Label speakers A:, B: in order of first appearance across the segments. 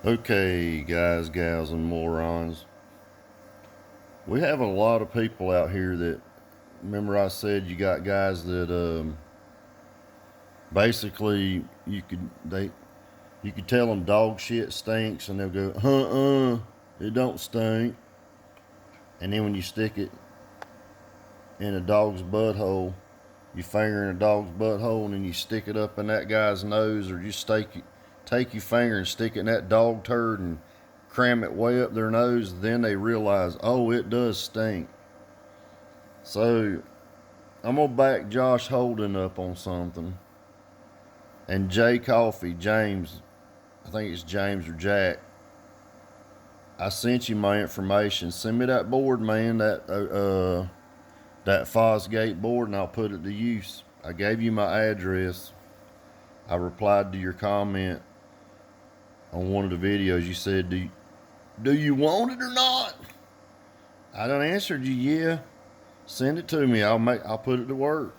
A: Okay, guys, gals, and morons. We have a lot of people out here that, remember I said you got guys that basically you could tell them dog shit stinks and they'll go, it don't stink. And then when you stick it in a dog's butthole, you finger in a dog's butthole and then you stick it up in that guy's nose, or just take your finger and stick it in that dog turd and cram it way up their nose, then they realize, oh, it does stink. So I'm gonna back Josh Holden up on something. And Jay Coffee, James, I think it's James or Jack. I sent you my information. Send me that board, man. That Fosgate board, and I'll put it to use. I gave you my address. I replied to your comment on one of the videos. You said, do you want it or not? I done answered you, yeah. Send it to me. I'll put it to work.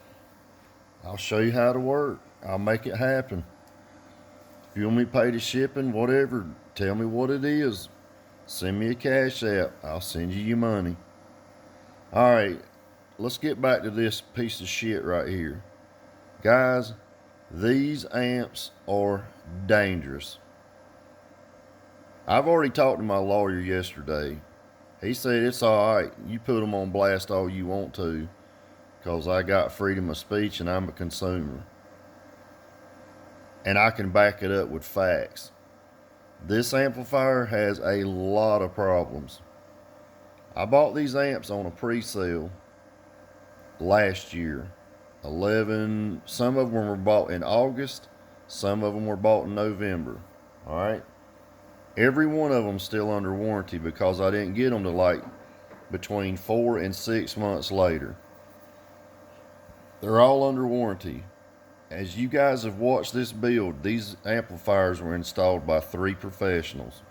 A: I'll show you how to work. I'll make it happen. If you want me to pay the shipping, whatever, tell me what it is. Send me a cash app. I'll send you your money. All right, let's get back to this piece of shit right here. Guys, these amps are dangerous. I've already talked to my lawyer yesterday. He said it's all right. You put them on blast all you want to, because I got freedom of speech and I'm a consumer. And I can back it up with facts. This amplifier has a lot of problems. I bought these amps on a pre-sale last year. Some of them were bought in August, some of them were bought in November. All right. Every one of them still under warranty because I didn't get them to like between 4 and 6 months later. They're all under warranty. As you guys have watched this build, these amplifiers were installed by 3 professionals.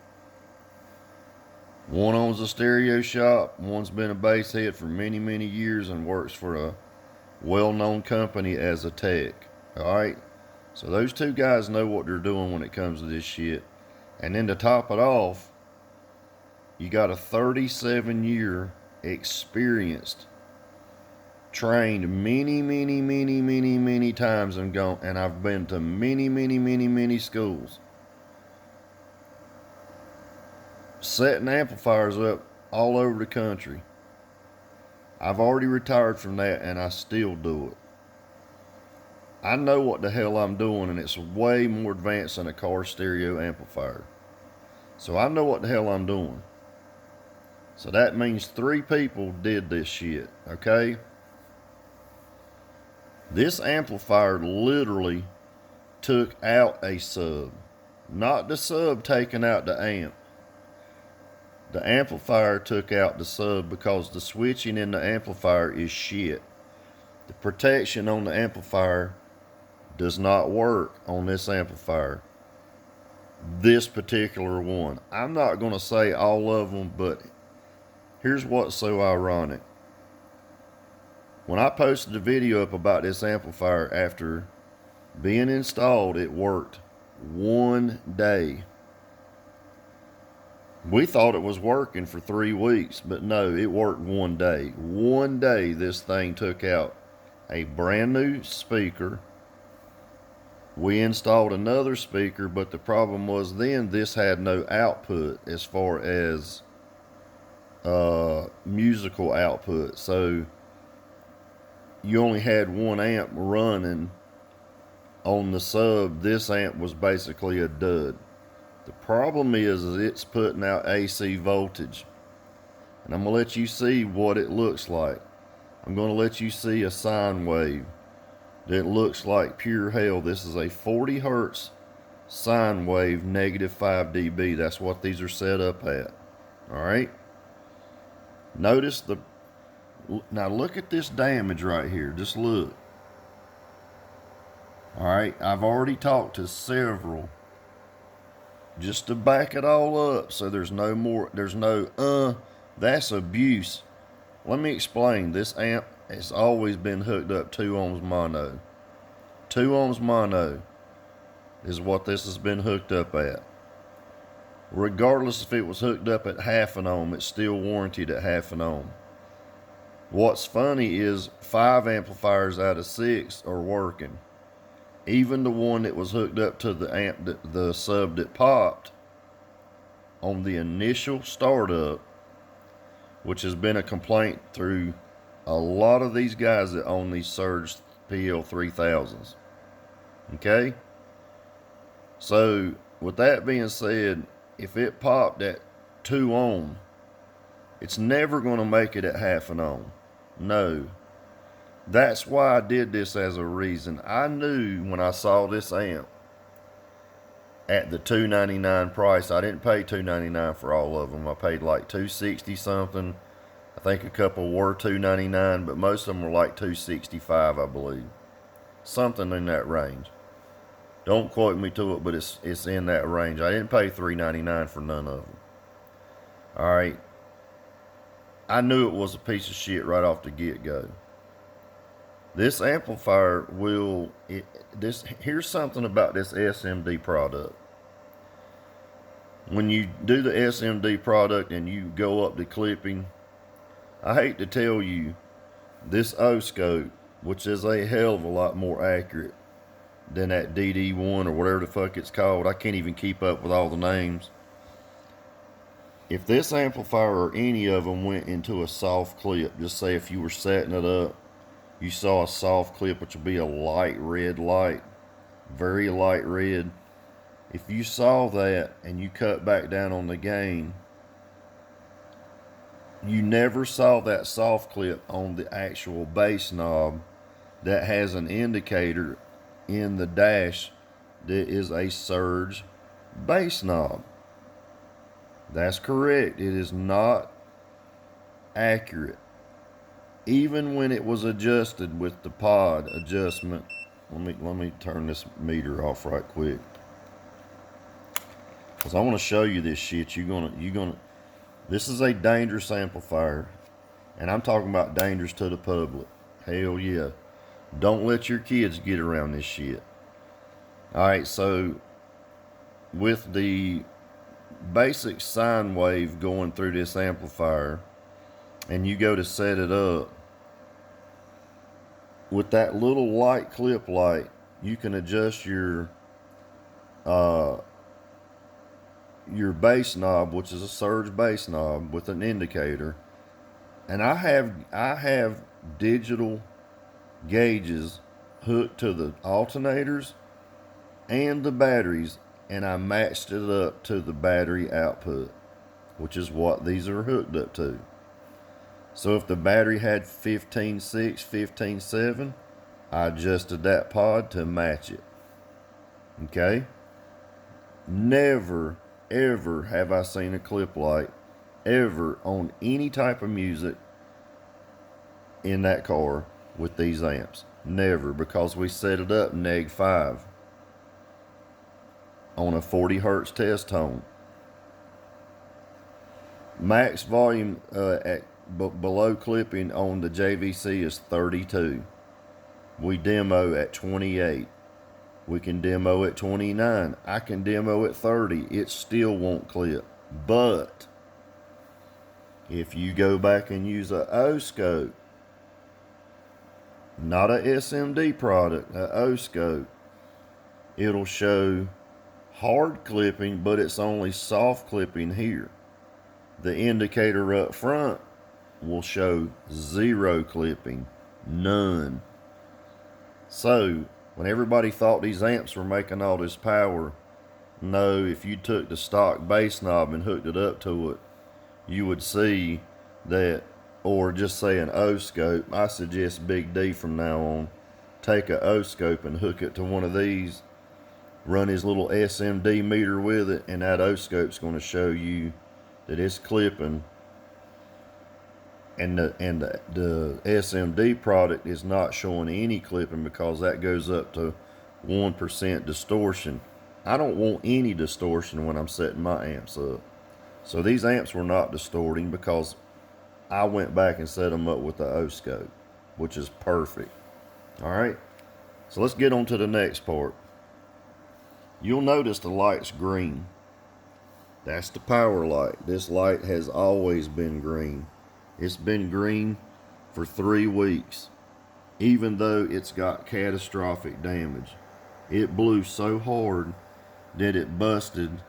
A: One owns a stereo shop, one's been a bass head for many, many years and works for a well-known company as a tech. Alright? So those 2 guys know what they're doing when it comes to this shit. And then to top it off, you got a 37-year experienced, trained many times and I've been to many schools setting amplifiers up all over the country. I've already retired from that and I still do it. I know what the hell I'm doing, and it's way more advanced than a car stereo amplifier. So I know what the hell I'm doing. So that means 3 people did this shit, okay? This amplifier literally took out a sub. Not the sub taking out the amp. The amplifier took out the sub because the switching in the amplifier is shit. The protection on the amplifier does not work on this amplifier. This particular one. I'm not going to say all of them, but here's what's so ironic. When I posted a video up about this amplifier after being installed, it worked 1 day. We thought it was working for 3 weeks, but no, it worked 1 day. 1 day this thing took out a brand new speaker. We installed another speaker, but the problem was then this had no output as far as musical output. So you only had 1 amp running on the sub. This amp was basically a dud. The problem is it's putting out AC voltage. And I'm going to let you see what it looks like. I'm going to let you see a sine wave that looks like pure hell. This is a 40 hertz sine wave, -5 dB. That's what these are set up at. Alright? Notice now look at this damage right here. Just look. Alright, I've already talked to several just to back it all up so there's no that's abuse. Let me explain. This amp has always been hooked up 2 ohms mono. 2 ohms mono is what this has been hooked up at. Regardless if it was hooked up at half an ohm, it's still warranted at half an ohm. What's funny is 5 amplifiers out of 6 are working. Even the one that was hooked up to the amp, the sub that popped on the initial startup, which has been a complaint through a lot of these guys that own these Surge PL3000s. Okay? So, with that being said, if it popped at 2 ohm, it's never going to make it at half an ohm. No. That's why I did this as a reason. I knew when I saw this amp at the $299 price, I didn't pay $299 for all of them. I paid like $260 something. I think a couple were $299, but most of them were like $265, I believe. Something in that range. Don't quote me to it, but it's in that range. I didn't pay $399 for none of them. All right. I knew it was a piece of shit right off the get-go. This amplifier will, here's something about this SMD product. When you do the SMD product and you go up to clipping, I hate to tell you, this O-scope, which is a hell of a lot more accurate than that DD1 or whatever the fuck it's called. I can't even keep up with all the names. If this amplifier or any of them went into a soft clip, just say if you were setting it up, you saw a soft clip, which would be a light red light, very light red. If you saw that and you cut back down on the gain, you never saw that soft clip on the actual bass knob that has an indicator in the dash that is a Surge bass knob. That's correct. It is not accurate. Even when it was adjusted with the pod adjustment, let me turn this meter off right quick, because I want to show you this shit. This is a dangerous amplifier, and I'm talking about dangerous to the public. Hell yeah. Don't let your kids get around this shit. Alright, so with the basic sine wave going through this amplifier, and you go to set it up, with that little light clip light, you can adjust your bass knob, which is a Surge bass knob with an indicator. And I have digital gauges hooked to the alternators and the batteries, and I matched it up to the battery output, which is what these are hooked up to. So if the battery had 15.6, 15.7, I adjusted that pod to match it. Okay? Never, ever have I seen a clip light ever on any type of music in that car with these amps. Never, because we set it up neg 5 on a 40 hertz test tone. Max volume below clipping on the JVC is 32. We demo at 28. We can demo at 29. I can demo at 30. It still won't clip. But if you go back and use a O-scope, not a SMD product, a O-scope, it'll show hard clipping, but it's only soft clipping here. The indicator up front will show 0 clipping, none. So when everybody thought these amps were making all this power, no, if you took the stock bass knob and hooked it up to it, you would see that, or just say an O-scope. I suggest Big D from now on, take a O-scope and hook it to one of these, run his little SMD meter with it, and that O-scope's going to show you that it's clipping, and the SMD product is not showing any clipping, because that goes up to 1% distortion. I don't want any distortion when I'm setting my amps up. So these amps were not distorting because I went back and set them up with the O-scope, which is perfect. Alright, so let's get on to the next part. You'll notice the light's green. That's the power light. This light has always been green. It's been green for 3 weeks, even though it's got catastrophic damage. It blew so hard that it busted.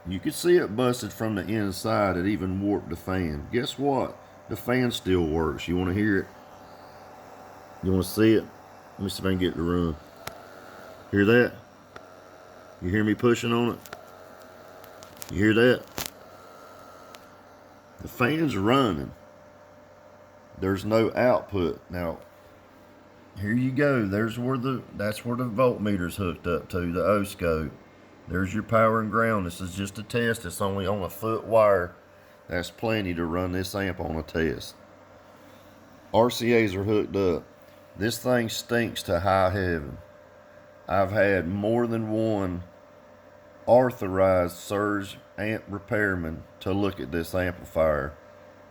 A: You could see it busted from the inside. It even warped the fan. Guess what? The fan still works. You want to hear it? You want to see it? Let me see if I can get it to run. Hear that? You hear me pushing on it? You hear that? The fan's running. There's no output. Now, here you go. That's where the voltmeter's hooked up to, the O-scope. There's your power and ground. This is just a test. It's only on a foot wire. That's plenty to run this amp on a test. RCAs are hooked up. This thing stinks to high heaven. I've had more than one authorized Surge amp repairman to look at this amplifier,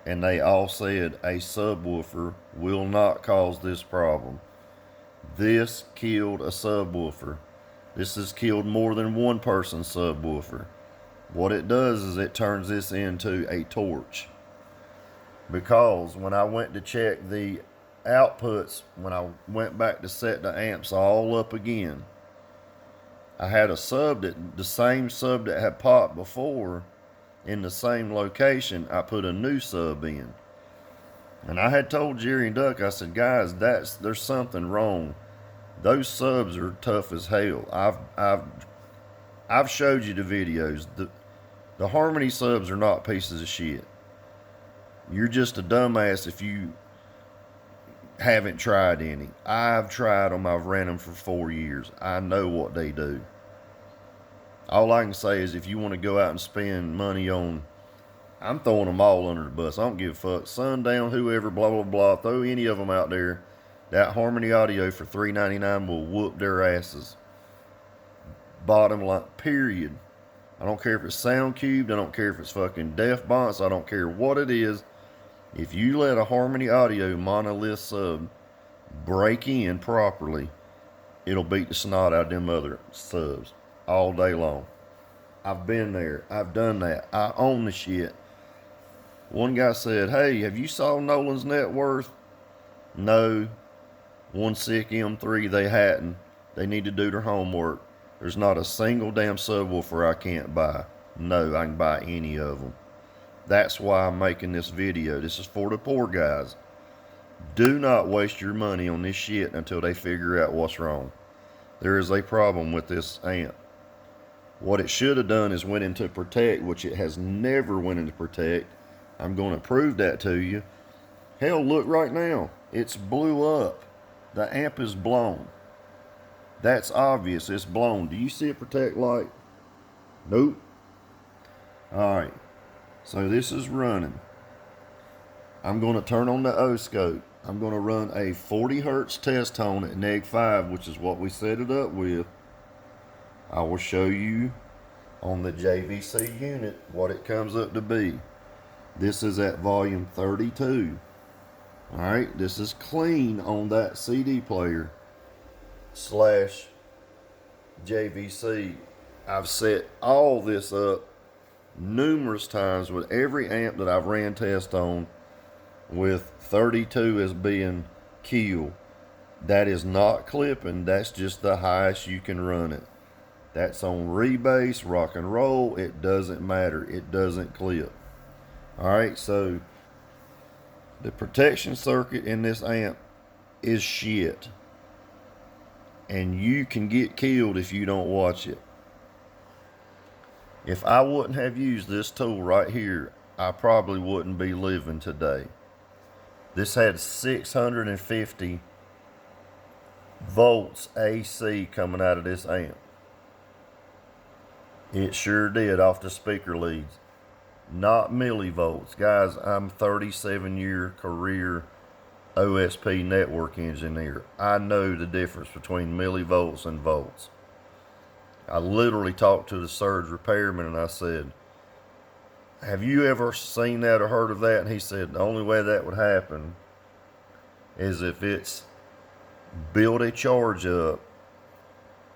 A: and they all said a subwoofer will not cause this problem. This killed a subwoofer. This has killed more than one person's subwoofer. What it does is it turns this into a torch. Because when I went to check the outputs, when I went back to set the amps all up again, I had a sub the same sub that had popped before in the same location. I put a new sub in. And I had told Jerry and Duck, I said, guys, there's something wrong. Those subs are tough as hell. I've showed you the videos. The Harmony subs are not pieces of shit. You're just a dumbass if you haven't tried any. I've tried them. I've ran them for 4 years. I know what they do. All I can say is if you want to go out and spend money on, I'm throwing them all under the bus. I don't give a fuck. Sundown, whoever, blah, blah, blah. Throw any of them out there. That Harmony Audio for $3.99 will whoop their asses. Bottom line, period. I don't care if it's sound cubed. I don't care if it's fucking Def Bonds. I don't care what it is. If you let a Harmony Audio monolith sub break in properly, it'll beat the snot out of them other subs all day long. I've been there. I've done that. I own the shit. One guy said, hey, have you saw Nolan's net worth? No. One sick M3 they hadn't. They need to do their homework. There's not a single damn subwoofer I can't buy. No, I can buy any of them. That's why I'm making this video. This is for the poor guys. Do not waste your money on this shit until they figure out what's wrong. There is a problem with this amp. What it should have done is went into protect, which it has never went into protect. I'm going to prove that to you. Hell, look right now. It's blew up. The amp is blown. That's obvious. It's blown. Do you see a protect light? Nope. Alright. So this is running. I'm going to turn on the O-scope. I'm going to run a 40 hertz test tone at -5, which is what we set it up with. I will show you on the JVC unit what it comes up to be. This is at volume 32. Alright, this is clean on that CD player / JVC. I've set all this up numerous times with every amp that I've ran test on, with 32 as being kill. That is not clipping. That's just the highest you can run it. That's on rebase, rock and roll. It doesn't matter. It doesn't clip. Alright, so the protection circuit in this amp is shit. And you can get killed if you don't watch it. If I wouldn't have used this tool right here, I probably wouldn't be living today. This had 650 volts AC coming out of this amp. It sure did off the speaker leads. Not millivolts. Guys, I'm 37-year career OSP network engineer. I know the difference between millivolts and volts. I literally talked to the Surge repairman and I said, have you ever seen that or heard of that? And he said, the only way that would happen is if it's built a charge up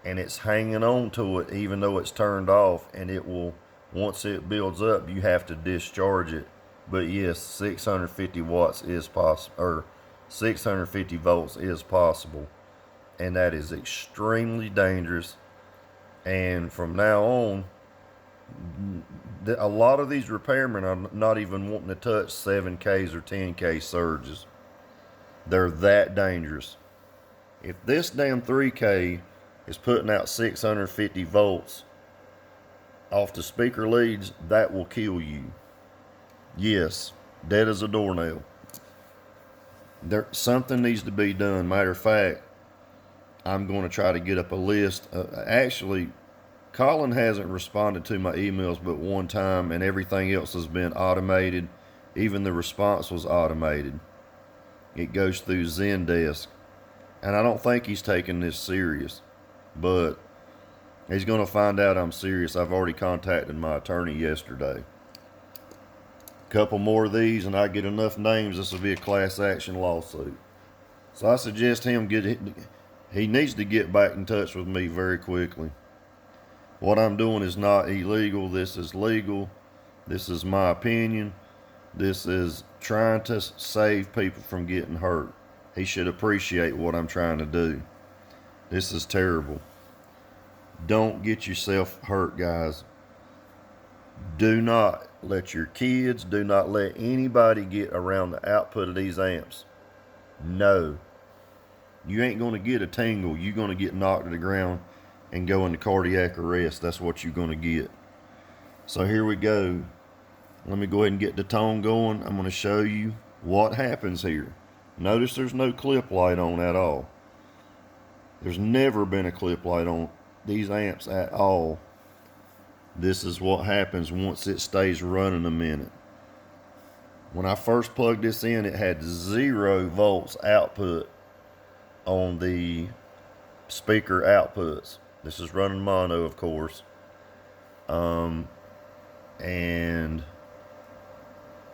A: and it's hanging on to it even though it's turned off, and it will Once it builds up, you have to discharge it. But yes, 650 watts is possible, or 650 volts is possible. And that is extremely dangerous. And from now on, a lot of these repairmen are not even wanting to touch 7Ks or 10K surges. They're that dangerous. If this damn 3K is putting out 650 volts off the speaker leads, that will kill you. Yes, dead as a doornail. Something needs to be done. Matter of fact, I'm going to try to get up a list. Actually, Colin hasn't responded to my emails but one time, and everything else has been automated. Even the response was automated. It goes through Zendesk. And I don't think he's taking this serious. But he's going to find out I'm serious. I've already contacted my attorney yesterday. A couple more of these and I get enough names, this will be a class action lawsuit. So I suggest he needs to get back in touch with me very quickly. What I'm doing is not illegal. This is legal. This is my opinion. This is trying to save people from getting hurt. He should appreciate what I'm trying to do. This is terrible. Don't get yourself hurt, guys. Do not let your kids, do not let anybody get around the output of these amps. No. You ain't going to get a tingle. You're going to get knocked to the ground and go into cardiac arrest. That's what you're going to get. So here we go. Let me go ahead and get the tone going. I'm going to show you what happens here. Notice there's no clip light on at all. There's never been a clip light on these amps at all. This is what happens once it stays running a minute. When I first plugged this in, it had 0 volts output on the speaker outputs. This is running mono, of course. And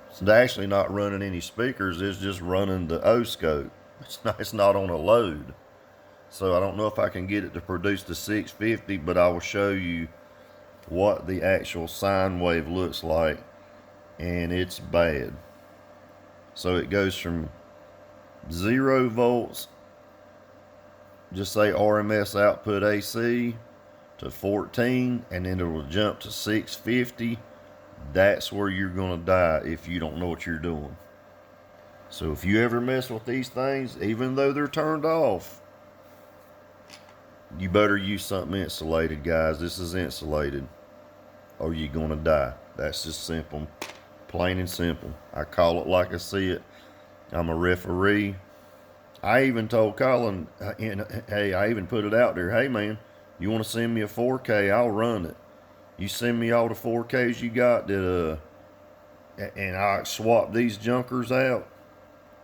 A: it's actually not running any speakers. It's just running the O scope. It's not on a load. So I don't know if I can get it to produce the 650, but I will show you what the actual sine wave looks like, and it's bad. So it goes from 0 volts, just say RMS output AC, to 14, and then it will jump to 650. That's where you're going to die if you don't know what you're doing. So if you ever mess with these things, even though they're turned off, you better use something insulated, guys. This is insulated, or you're going to die. That's just simple, plain and simple. I call it like I see it. I'm a referee. I even told Colin, hey, I even put it out there. Hey, man, you want to send me a 4K? I'll run it. You send me all the 4Ks you got that, and I swap these junkers out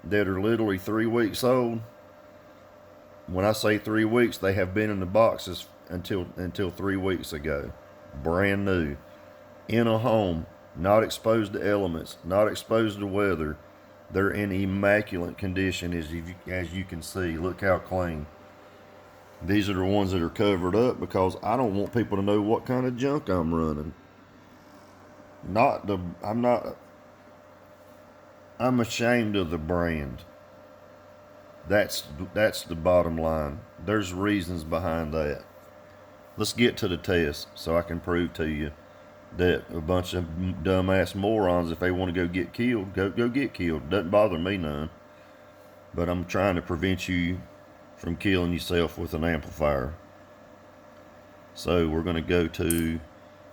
A: that are literally 3 weeks old. When I say 3 weeks, they have been in the boxes until 3 weeks ago. Brand new. In a home, not exposed to elements, not exposed to weather. They're in immaculate condition, as you can see. Look how clean. These are the ones that are covered up because I don't want people to know what kind of junk I'm running. I'm ashamed of the brand. That's the bottom line. There's reasons behind that. Let's get to the test so I can prove to you that a bunch of dumbass morons, if they want to go get killed, go get killed. Doesn't bother me none. But I'm trying to prevent you from killing yourself with an amplifier. So we're going to go to,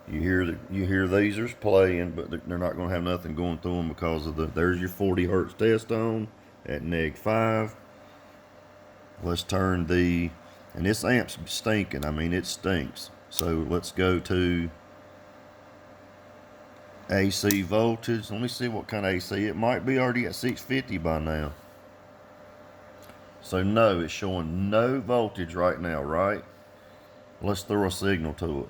A: you hear these are playing, but they're not going to have nothing going through them because of there's your 40 hertz test on at -5. Let's turn and this amp's stinking. I mean, it stinks. So let's go to AC voltage. Let me see what kind of AC. It might be already at 650 by now. So no, it's showing no voltage right now, right? Let's throw a signal to it.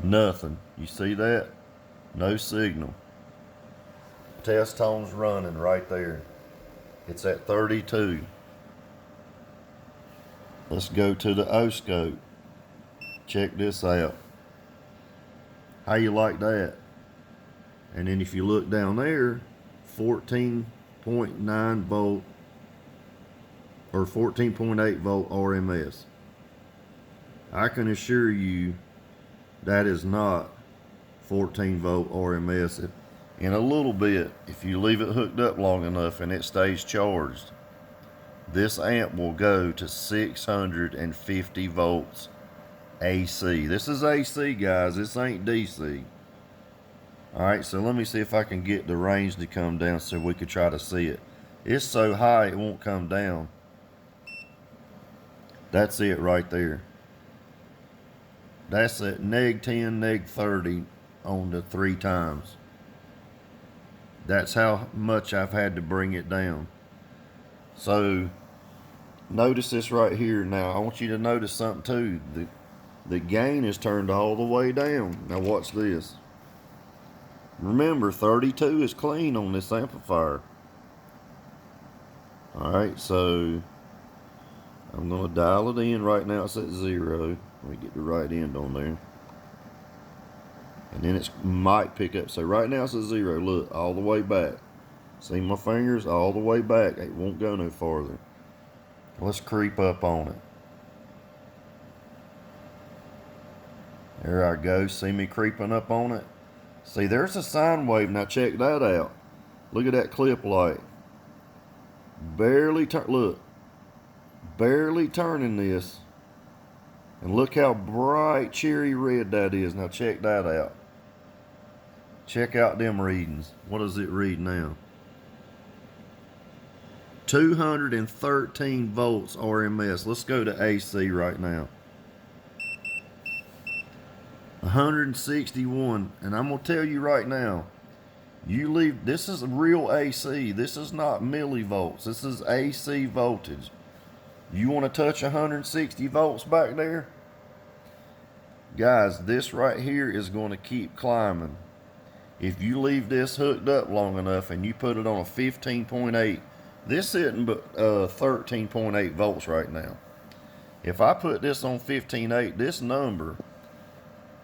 A: Nothing. You see that? No signal. Test tone's running right there. It's at 32. Let's go to the O scope. Check this out. How you like that? And then if you look down there, 14.9 volt or 14.8 volt RMS. I can assure you that is not 14 volt RMS. In a little bit, if you leave it hooked up long enough and it stays charged, this amp will go to 650 volts AC. This is AC, guys. This ain't DC. Alright, so let me see if I can get the range to come down so we could try to see it. It's so high it won't come down. That's it right there. That's at neg 10, neg 30 on the 3 times. That's how much I've had to bring it down. So notice this right here. Now I want you to notice something too. The gain is turned all the way down. Now watch this. Remember, 32 is clean on this amplifier. Alright, so I'm going to dial it in. Right now it's at 0. Let me get the right end on there. And then it might pick up. So right now it's at 0. Look, all the way back. See my fingers? All the way back. It won't go no farther. Let's creep up on it. There I go. See me creeping up on it? See, there's a sine wave. Now check that out. Look at that clip light. Barely turn. Look. Barely turning this. And look how bright cherry red that is. Now check that out. Check out them readings. What does it read now? 213 volts RMS. Let's go to AC right now. 161. And I'm going to tell you right now, you leave, this is real AC. This is not millivolts. This is AC voltage. You want to touch 160 volts back there? Guys, this right here is going to keep climbing. If you leave this hooked up long enough and you put it on a 15.8, this isn't but 13.8 volts right now. If I put this on 15.8, this number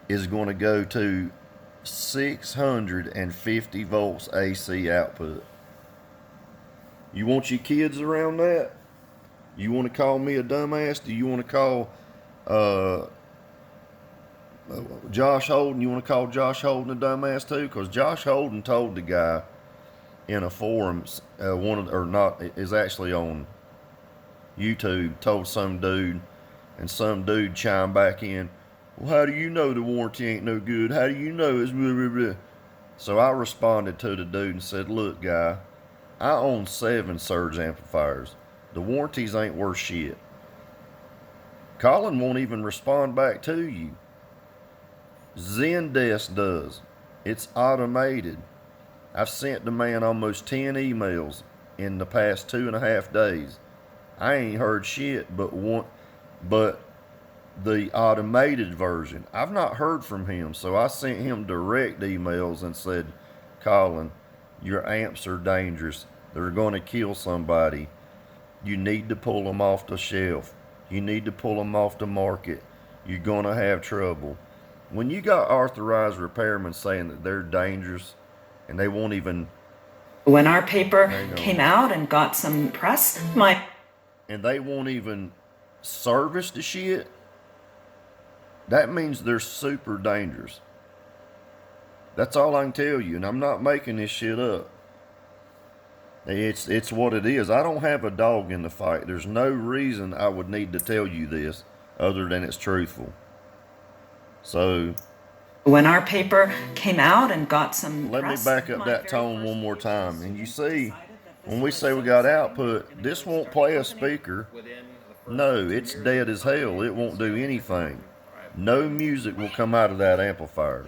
A: is going to go to 650 volts AC output. You want your kids around that? You want to call me a dumbass? Do you want to call Josh Holden? You want to call Josh Holden a dumbass too? Because Josh Holden told the guy in a forum, is actually on YouTube, told some dude, and some dude chimed back in, well, how do you know the warranty ain't no good? How do you know it's blah, blah, blah? So I responded to the dude and said, look, guy, I own 7 Surge amplifiers. The warranties ain't worth shit. Colin won't even respond back to you. Zendesk does. It's automated. I've sent the man almost 10 emails in the past 2.5 days. I ain't heard shit but the automated version. I've not heard from him, so I sent him direct emails and said, Colin, your amps are dangerous. They're going to kill somebody. You need to pull them off the shelf. You need to pull them off the market. You're going to have trouble. When you got authorized repairmen saying that they're dangerous and they won't even...
B: When our paper came out and got some press,
A: and they won't even service the shit, that means they're super dangerous. That's all I can tell you, and I'm not making this shit up. It's what it is. I don't have a dog in the fight. There's no reason I would need to tell you this other than it's truthful. So
B: when our paper came out and got some
A: let me back up that tone one more time. And you see, when we say we got output, this won't play a speaker. No, it's dead as hell. It won't do anything. No music will come out of that amplifier.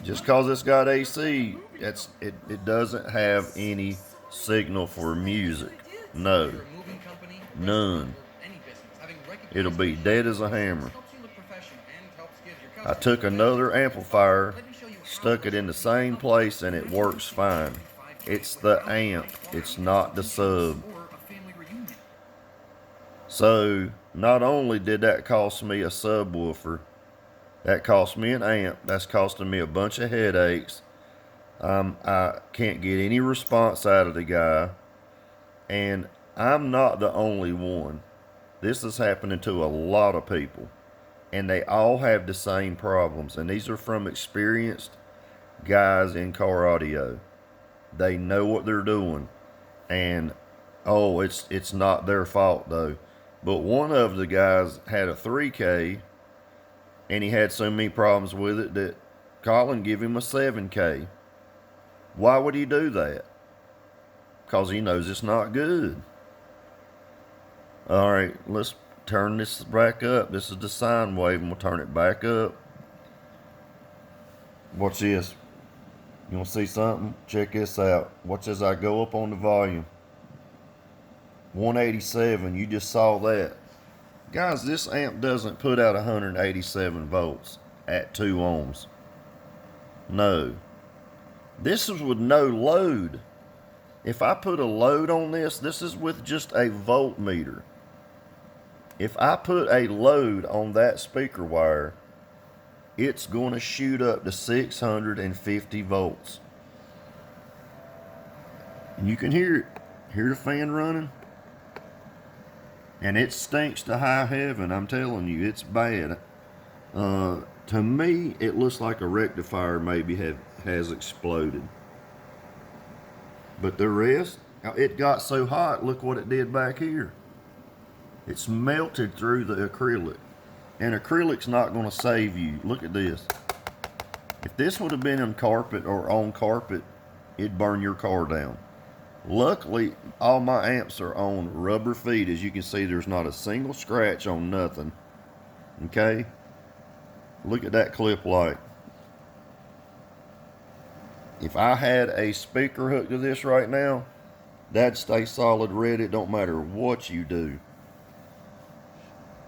A: Just because it's got AC, it doesn't have any signal for music. No. None. It'll be dead as a hammer. I took another amplifier, stuck it in the same place, and it works fine. It's the amp. It's not the sub. So, not only did that cost me a subwoofer, that cost me an amp, that's costing me a bunch of headaches. I can't get any response out of the guy, and I'm not the only one. This is happening to a lot of people, and they all have the same problems, and these are from experienced guys in car audio. They know what they're doing, and oh, it's not their fault though. But one of the guys had a 3K, and he had so many problems with it that Colin gave him a 7K. Why would he do that? Because he knows it's not good. All right, let's turn this back up. This is the sine wave, and we'll turn it back up. Watch this. You want to see something? Check this out. Watch as I go up on the volume. 187, you just saw that. Guys, this amp doesn't put out 187 volts at 2 ohms. No. This is with no load. If I put a load on this, this is with just a voltmeter. If I put a load on that speaker wire, it's going to shoot up to 650 volts. And you can hear it. Hear the fan running? And it stinks to high heaven, I'm telling you, it's bad. To me, it looks like a rectifier maybe has exploded. But the rest, it got so hot, look what it did back here. It's melted through the acrylic. And acrylic's not going to save you. Look at this. If this would have been on carpet or on carpet, it'd burn your car down. Luckily, all my amps are on rubber feet. As you can see, there's not a single scratch on nothing. Okay? Look at that clip light. If I had a speaker hooked to this right now, that'd stay solid red. It don't matter what you do.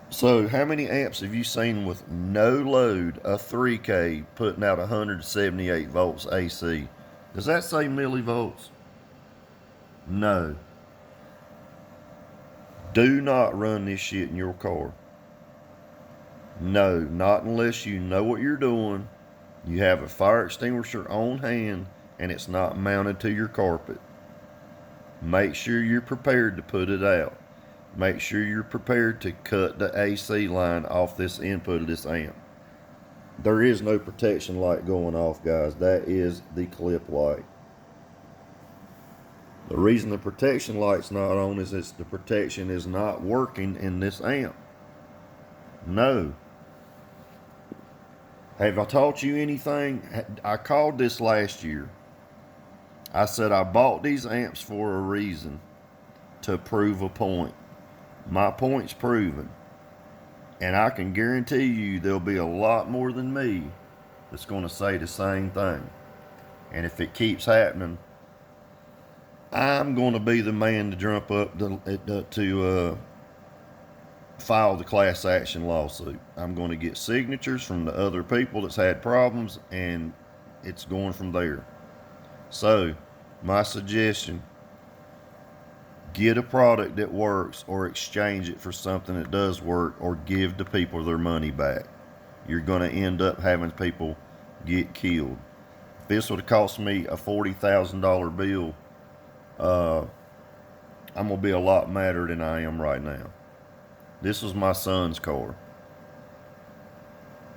A: So, how many amps have you seen with no load, a 3K, putting out 178 volts AC? Does that say millivolts? No. Do not run this shit in your car. No, not unless you know what you're doing, you have a fire extinguisher on hand, and it's not mounted to your carpet. Make sure you're prepared to put it out. Make sure you're prepared to cut the AC line off this input of this amp. There is no protection light going off, guys. That is the clip light. The reason the protection light's not on is the protection is not working in this amp. No. Have I taught you anything? I called this last year. I said I bought these amps for a reason, to prove a point. My point's proven. And I can guarantee you there'll be a lot more than me that's going to say the same thing. And if it keeps happening, I'm going to be the man to jump up to file the class action lawsuit. I'm going to get signatures from the other people that's had problems, and it's going from there. So, my suggestion, get a product that works or exchange it for something that does work, or give the people their money back. You're going to end up having people get killed. If this would have cost me a $40,000 bill, I'm going to be a lot madder than I am right now. This was my son's car.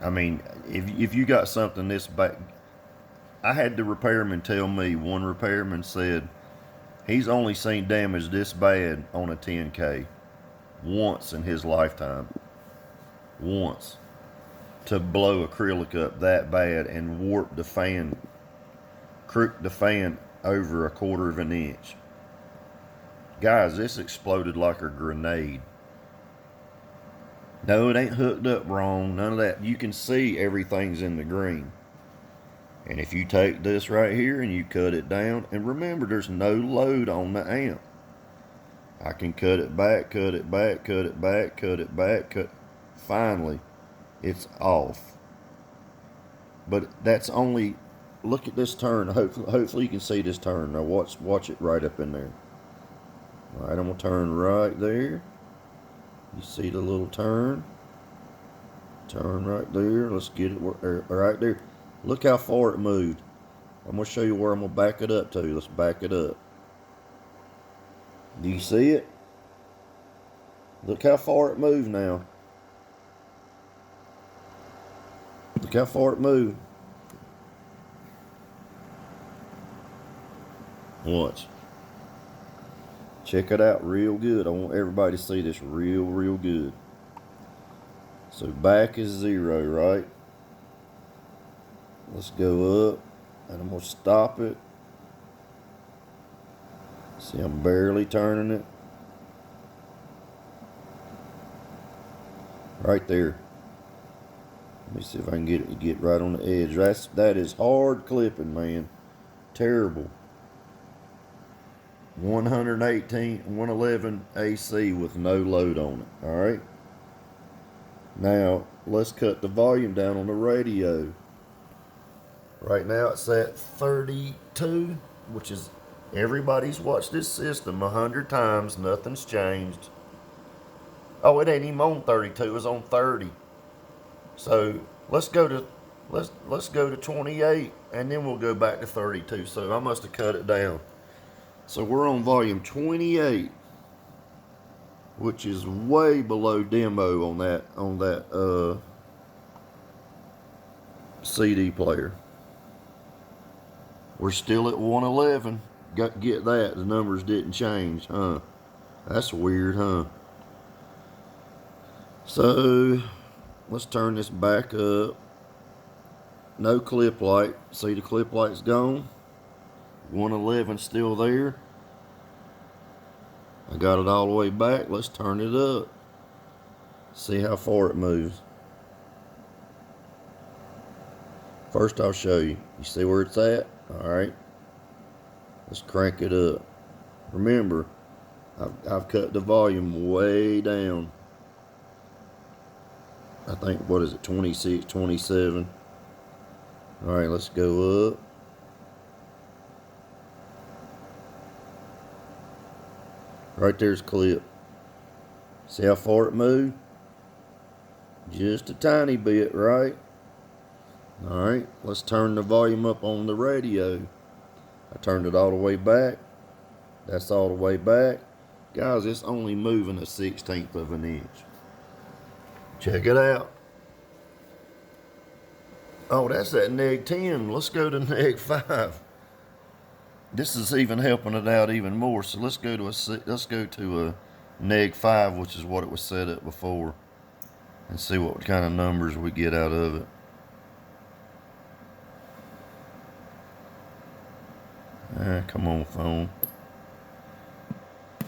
A: I mean, if you got something this bad, I had the repairman tell me, one repairman said, he's only seen damage this bad on a 10K once in his lifetime. Once. To blow acrylic up that bad and warp the fan, crook the fan over a 1/4 of an inch. Guys, this exploded like a grenade. No, it ain't hooked up wrong. None of that. You can see everything's in the green. And if you take this right here and you cut it down, and remember, there's no load on the amp. I can cut it back, cut it back, cut it back, cut it back, finally, it's off. But that's only, look at this turn. Hopefully you can see this turn. Now watch it right up in there. All right, I'm going to turn right there. You see the little turn? Turn right there. Let's get it right there. Look how far it moved. I'm going to show you where I'm going to back it up to. Let's back it up. Do you see it? Look how far it moved now. Look how far it moved. Watch. Check it out real good. I want everybody to see this real good. So back is 0, right? Let's go up. And I'm going to stop it. See, I'm barely turning it. Right there. Let me see if I can get it to get right on the edge. That is hard clipping, man. Terrible. 111 AC with no load on it. Alright. Now, let's cut the volume down on the radio. Right now it's at 32, which is, everybody's watched this system 100 times. Nothing's changed. Oh, it ain't even on 32. It's on 30. So let's go to 28, and then we'll go back to 32. So I must have cut it down. So we're on volume 28, which is way below demo on that CD player. We're still at 111. Get that. The numbers didn't change, huh? That's weird, huh? So let's turn this back up. No clip light. See, the clip light's gone. 111 still there. I got it all the way back. Let's turn it up. See how far it moves. First I'll show you. You see where it's at? Alright. Let's crank it up. Remember, I've cut the volume way down. I think, what is it, 26, 27. Alright, let's go up. Right there's clip. See how far it moved? Just a tiny bit, right? Alright, let's turn the volume up on the radio. I turned it all the way back. That's all the way back. Guys, it's only moving a 1/16 of an inch. Check it out. Oh, that's at -10. Let's go to -5. This is even helping it out even more. So let's go to a -5, which is what it was set at before, and see what kind of numbers we get out of it. Come on, phone.